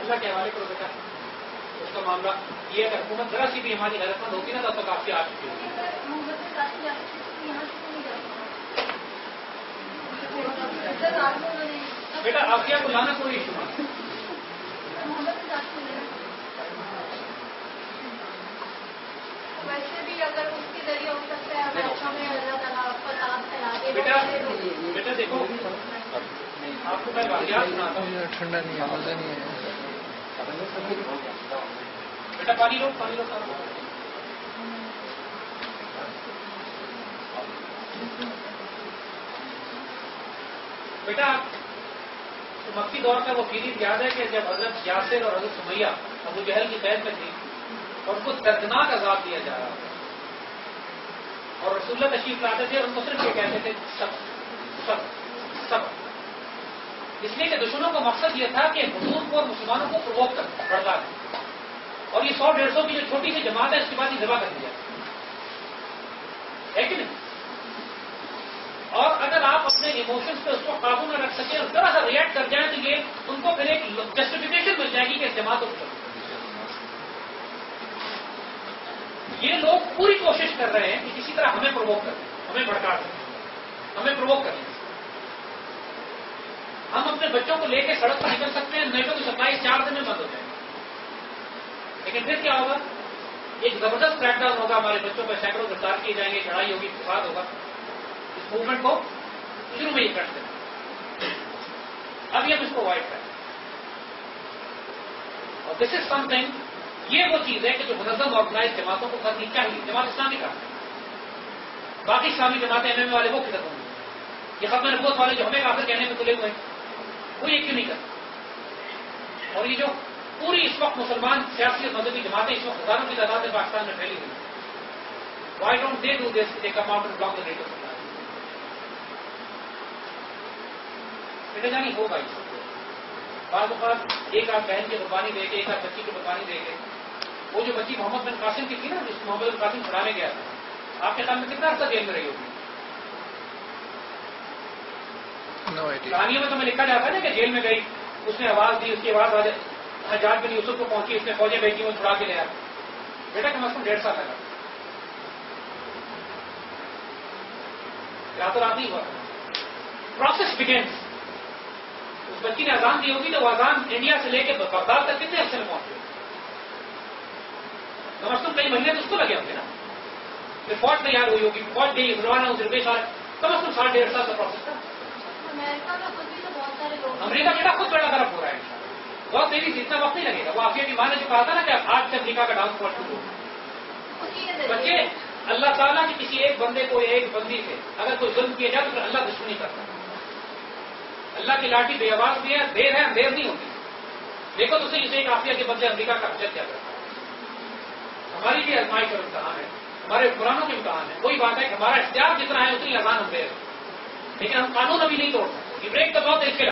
اللہ کے حوالے کرو بیٹا اس کا معاملہ یہ اگر حکومت ذرا سی بھی ہماری غیرت مند ہوتی نا تب تک آپ سے آ چکی ہوتی بیٹا آفیہ کو لانا کوئی ایشو نہیں. ویسے بھی اگر اس کے ذریعے ہو سکتا ہے اگر اچھا میں اللہ تعالیٰ آپ کا ساتھ پھیلا دے. بیٹا دیکھو آپ کو میں واقعات سناتا ہوں. ٹھنڈا نہیں ہے, مزہ نہیں ہے. بیٹا پانی لو بیٹا مکی دور کا وہ پیریڈ یاد ہے کہ جب حضرت یاسر اور حضرت سمیہ ابو جہل کی قید میں تھی اور ان کو دردناک عذاب دیا جا رہا تھا اور رسول اللہ تشریف لاتے تھے اور ان کو صرف یہ کہتے تھے سب اس لیے کہ دشمنوں کا مقصد یہ تھا کہ حضور کو اور مسلمانوں کو پرووک کرنا بڑھتا ہے اور یہ 100-150 کی جو چھوٹی سی جماعت ہے اس کے بعد یہ ذبح کر دیا ہے کہ نہیں. اور اگر آپ اپنے ایموشنز پہ اس کو قابو نہ رکھ سکیں اور ذرا سا ریئیکٹ کر جائیں تو یہ ان کو پھر ایک جسٹیفیکیشن مل جائے گی کہ اس جماعت کو یہ لوگ پوری کوشش کر رہے ہیں کہ کسی طرح ہمیں پرووک کریں, ہمیں بھڑکا دیں, ہمیں پرووک کریں. ہم اپنے بچوں کو لے کے سڑک پر نکل سکتے ہیں, نیٹوں کی سپلائی 4 دن میں بند ہو جائے گی, لیکن پھر کیا ہوگا, ایک زبردست کریک ڈاؤن ہوگا, ہمارے بچوں پہ سینکڑوں گرفتار کیے جائیں گے, چڑھائی ہوگی, فساد ہوگا. اس موومنٹ کو شروع میں یہ کرتے ہیں, ابھی ہم اس کو اوائڈ کریں. اور دس از سم تھنگ, یہ وہ چیز ہے کہ جو منظم آرگنائز جماعتوں کو کرنی چاہیے. جماعت اسلامی کا باقی اسلامی جماعتیں ایم ایم والے وہ کدھر ہوں گے, یہ ختم نبوت والے جو ہمیں کافر کہنے میں تلے ہوئے ہیں وہ یہ کیوں نہیں کرتے. اور یہ جو پوری اس وقت مسلمان سیاسی اور مذہبی جماعتیں اس وقت ہزاروں کی تعداد میں پاکستان میں پھیلی ہوئی, why don't they do this, they come out and block the rate of supply. بیٹا جانی ہوگا ہی. بعض اوقات ایک آپ بہن کی قربانی دے کے, ایک آپ بچی کی قربانی دے کے, وہ جو بچی محمد بن قاسم کی تھی نا, جس محمد بن قاسم چھڑانے گیا تھا, آپ کے خیال میں کتنا عرصہ جیل میں رہی ہوگی؟ کہانیوں میں تو میں لکھا جاتا ہے نا کہ جیل میں گئی, اس نے آواز دی, اس کی آواز حجاج بن یوسف کو پہنچی, اس نے فوجیں بھیجی, وہ چھڑا کے لے آیا. بیٹا کم از کم 1.5 سال لگا, راتوں رات نہیں ہوا. Process begins. اس بچی نے اذان دی ہوگی تو وہ اذان انڈیا سے لے کے بغداد تک کتنے عرصے میں پہنچے, کم از کم کئی مہینے تو اس کو لگے ہوں گے نا. پھر فوج تیار ہوئی ہوگی, فوج گئی, روانہ ہو, درویش آئے, کم از کم 1.5 سال کا پروسیس تھا. امریکہ میں خود بھی تو بہت سارے لوگ, امریکہ بیٹا خود بڑا طرف ہو رہا ہے, بہت تیزی سے, اتنا وقت نہیں لگے گا. وہ آفیہ کی ماں نے جو کہا تھا نا کہ آج سے امریکہ کا ڈاؤن فال شروع ہو. بچے اللہ تعالیٰ کی کسی ایک بندے کو, ایک بندی سے اگر کوئی ظلم کیا جائے تو پھر اللہ دشمنی کرتا ہے. اللہ کی لاٹھی بے آواز بھی ہے, دیر ہے, اندھیر نہیں ہوتی. دیکھو تو صحیح, اسے ایک آفیہ کے بدلے امریکہ کا حجت کیا کرتا ہے. ہماری بھی آزمائش اور امتحان ہے, ہمارے قرآنوں کے امتحان ہے. وہی بات ہے کہ ہمارا اختیار جتنا ہے اتنی آسان اندھیر ہے, لیکن ہم قانون ابھی نہیں توڑ سکتے. یہ بریک دباؤ تو اس کے